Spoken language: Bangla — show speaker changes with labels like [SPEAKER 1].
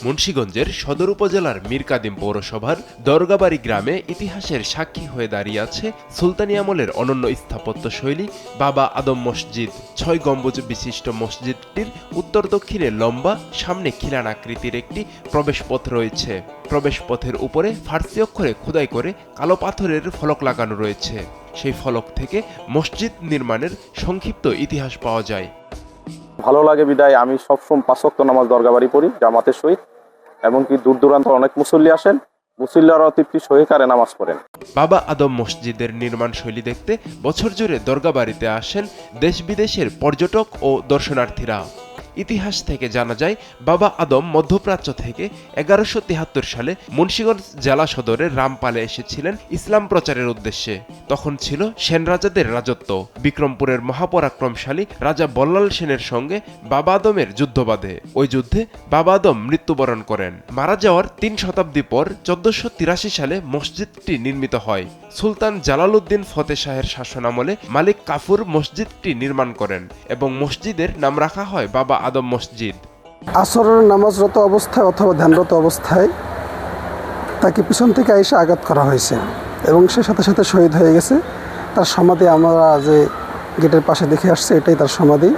[SPEAKER 1] মুন্সিগঞ্জের সদর উপজেলার মীরকাদিম পৌরসভার দরগাবাড়ি গ্রামে ইতিহাসের সাক্ষী হয়ে দাঁড়িয়ে আছে সুলতানি আমলের অনন্য স্থাপত্যশৈলী বাবা আদম মসজিদ। ৬ গম্বুজ বিশিষ্ট মসজিদটির উত্তর দক্ষিণে লম্বা, সামনে খিলান আকৃতির একটি প্রবেশপথ রয়েছে। প্রবেশপথের উপরে ফার্সি অক্ষরে খোদাই করে কালো পাথরের ফলক লাগানো রয়েছে। সেই ফলক থেকে মসজিদ নির্মাণের সংক্ষিপ্ত ইতিহাস পাওয়া যায়।
[SPEAKER 2] ভালো লাগে বিদায় আমি সবসময় ৫ ওয়াক্ত নামাজ দরগাবাড়ি পড়ি জামাতের সহিত, এবং কি দূর দূরান্ত অনেক মুসল্লি আসেন, মুসল্লিরা তৃপ্তি সহকারে নামাজ পড়েন।
[SPEAKER 1] বাবা আদম মসজিদের নির্মাণ শৈলী দেখতে বছর জুড়ে দরগাবাড়িতে আসেন দেশ বিদেশের পর্যটক ও দর্শনার্থীরা। ইতিহাস থেকে জানা যায়, বাবা আদম মধ্যপ্রাচ্য থেকে ১১৭৩ সালে মুন্সিগঞ্জ জেলা সদরের রামপালে এসেছিলেন ইসলাম প্রচারের উদ্দেশ্যে। তখন ছিল সেন রাজাদের রাজত্ব। বিক্রমপুরের মহাপরাক্রমশালী রাজা বল্লাল সেনের সঙ্গে বাবা আদমের যুদ্ধ বাধে। ওই যুদ্ধে বাবা আদম মৃত্যুবরণ করেন। মারা যাওয়ার ৩ শতাব্দী পর ১৪৮৩ সালে মসজিদটি নির্মিত হয়। সুলতান জালালউদ্দিন ফতেহ শাহের শাসনামলে মালিক কাফুর মসজিদটি নির্মাণ করেন এবং মসজিদের নাম রাখা হয় বাবা আদম মসজিদ।
[SPEAKER 3] আসরের নামাজরত অবস্থায় অথবা ধ্যানরত অবস্থায় তাকে পিছন থেকে এসে আঘাত করা হয়েছে এবং সে সাথে সাথে শহীদ হয়ে গেছে। তার সমাধি আমরা যে গেটের পাশে দেখে আসছি, এটাই তার সমাধি।